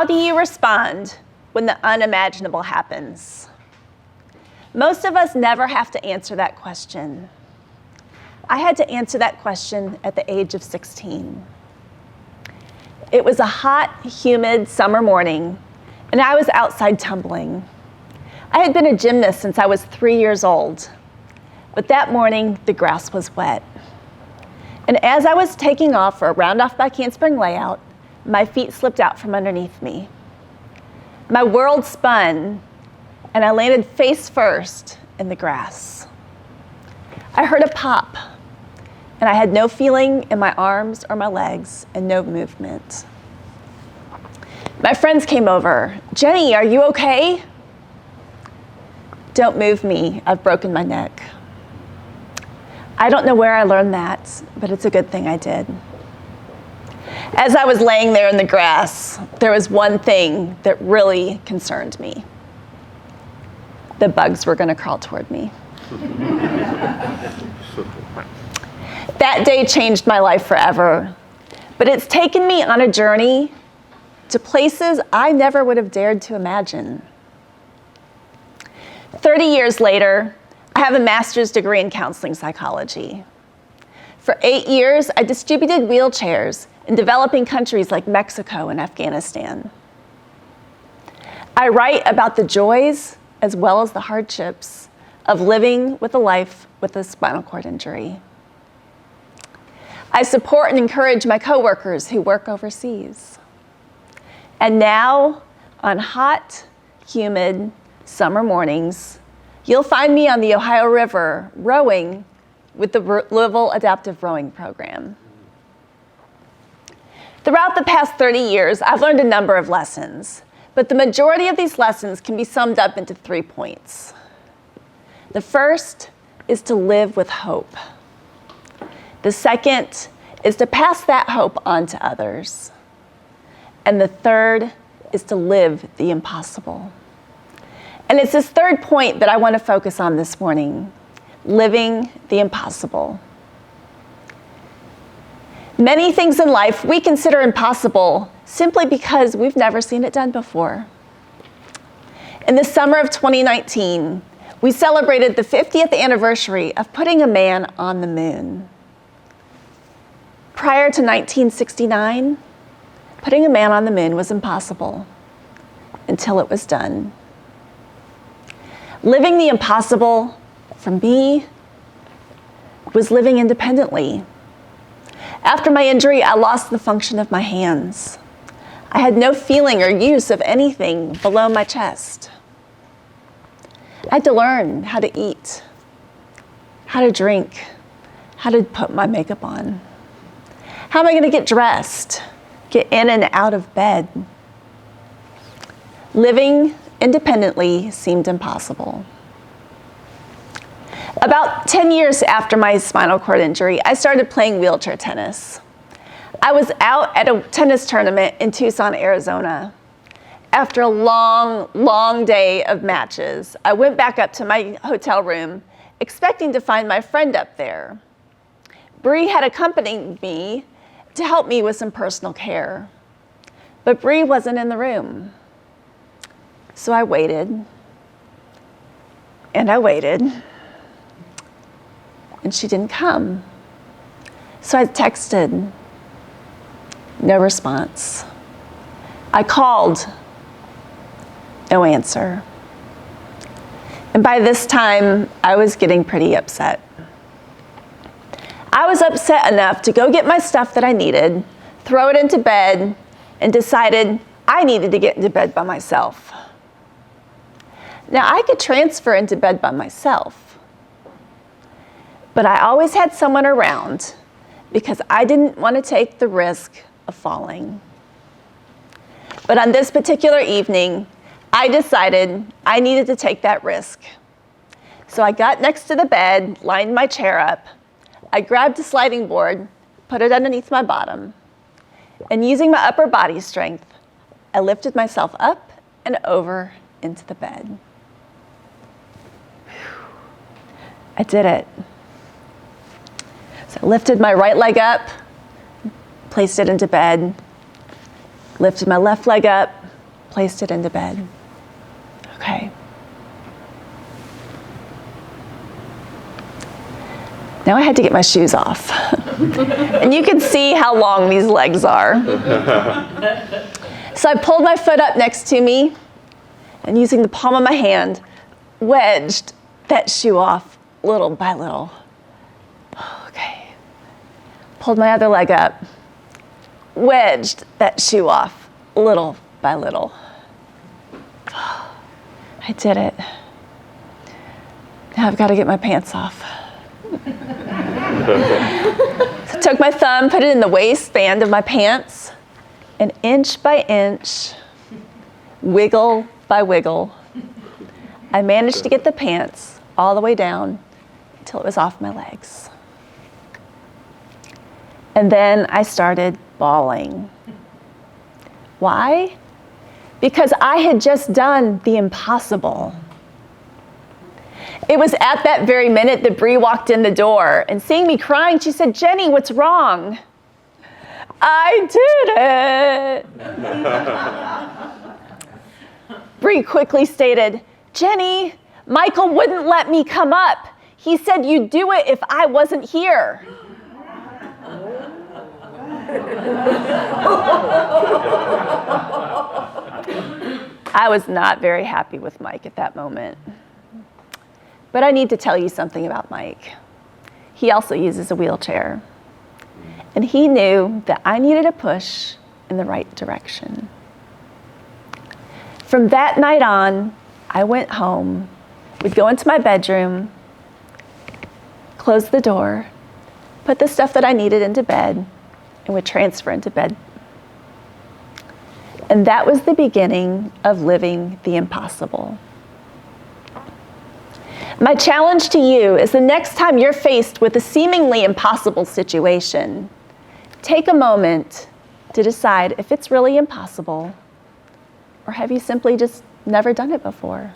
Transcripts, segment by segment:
How do you respond when the unimaginable happens? Most of us never have to answer that question. I had to answer that question at the age of 16. It was a hot, humid summer morning, and I was outside tumbling. I had been a gymnast since I was 3 years old, but that morning the grass was wet. And as I was taking off for a round-off back handspring layout, my feet slipped out from underneath me. My world spun, and I landed face first in the grass. I heard a pop, and I had no feeling in my arms or my legs and no movement. My friends came over. "Jenny, are you okay?" "Don't move me, I've broken my neck." I don't know where I learned that, but it's a good thing I did. As I was laying there in the grass, there was one thing that really concerned me. The bugs were going to crawl toward me. That day changed my life forever, but it's taken me on a journey to places I never would have dared to imagine. 30 years later, I have a master's degree in counseling psychology. For 8 years, I distributed wheelchairs in developing countries like Mexico and Afghanistan. I write about the joys as well as the hardships of living with a life with a spinal cord injury. I support and encourage my coworkers who work overseas. And now, on hot, humid summer mornings, you'll find me on the Ohio River rowing with the Louisville Adaptive Rowing Program. Throughout the past 30 years, I've learned a number of lessons, but the majority of these lessons can be summed up into 3 points. The first is to live with hope. The second is to pass that hope on to others. And the third is to live the impossible. And it's this third point that I want to focus on this morning, living the impossible. Many things in life we consider impossible simply because we've never seen it done before. In the summer of 2019, we celebrated the 50th anniversary of putting a man on the moon. Prior to 1969, putting a man on the moon was impossible until it was done. Living the impossible, for me, was living independently. After my injury, I lost the function of my hands. I had no feeling or use of anything below my chest. I had to learn how to eat, how to drink, how to put my makeup on. How am I going to get dressed, get in and out of bed? Living independently seemed impossible. About 10 years after my spinal cord injury, I started playing wheelchair tennis. I was out at a tennis tournament in Tucson, Arizona. After a long, long day of matches, I went back up to my hotel room, expecting to find my friend up there. Bree had accompanied me to help me with some personal care, but Bree wasn't in the room. So I waited, and I waited, and she didn't come. So I texted, no response. I called, no answer. And by this time, I was getting pretty upset. I was upset enough to go get my stuff that I needed, throw it into bed, and decided I needed to get into bed by myself. Now, I could transfer into bed by myself, but I always had someone around because I didn't want to take the risk of falling. But on this particular evening, I decided I needed to take that risk. So I got next to the bed, lined my chair up. I grabbed a sliding board, put it underneath my bottom, and using my upper body strength, I lifted myself up and over into the bed. I did it. So I lifted my right leg up, placed it into bed, lifted my left leg up, placed it into bed. Okay. Now I had to get my shoes off. And you can see how long these legs are. So I pulled my foot up next to me and using the palm of my hand, wedged that shoe off little by little. Okay. Pulled my other leg up, wedged that shoe off little by little. I did it. Now I've got to get my pants off. So I took my thumb, put it in the waistband of my pants, and inch by inch, wiggle by wiggle, I managed to get the pants all the way down until it was off my legs. And then I started bawling. Why? Because I had just done the impossible. It was at that very minute that Bree walked in the door, and seeing me crying, she said, "Jenny, what's wrong?" I did it. Bree quickly stated, "Jenny, Michael wouldn't let me come up. He said you'd do it if I wasn't here." I was not very happy with Mike at that moment. But I need to tell you something about Mike. He also uses a wheelchair. And he knew that I needed a push in the right direction. From that night on, I went home, would go into my bedroom, close the door, put the stuff that I needed into bed, and would transfer into bed. And that was the beginning of living the impossible. My challenge to you is the next time you're faced with a seemingly impossible situation, take a moment to decide if it's really impossible, or have you simply just never done it before?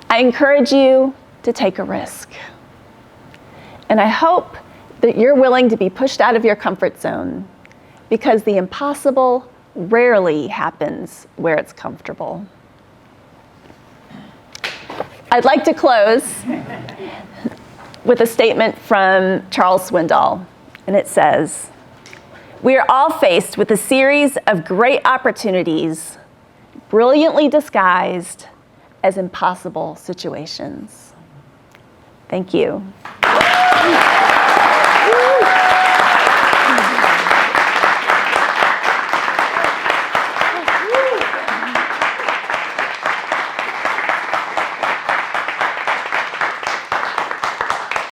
I encourage you to take a risk. And I hope that you're willing to be pushed out of your comfort zone, because the impossible rarely happens where it's comfortable. I'd like to close with a statement from Charles Swindoll, and it says, "We are all faced with a series of great opportunities, brilliantly disguised as impossible situations." Thank you.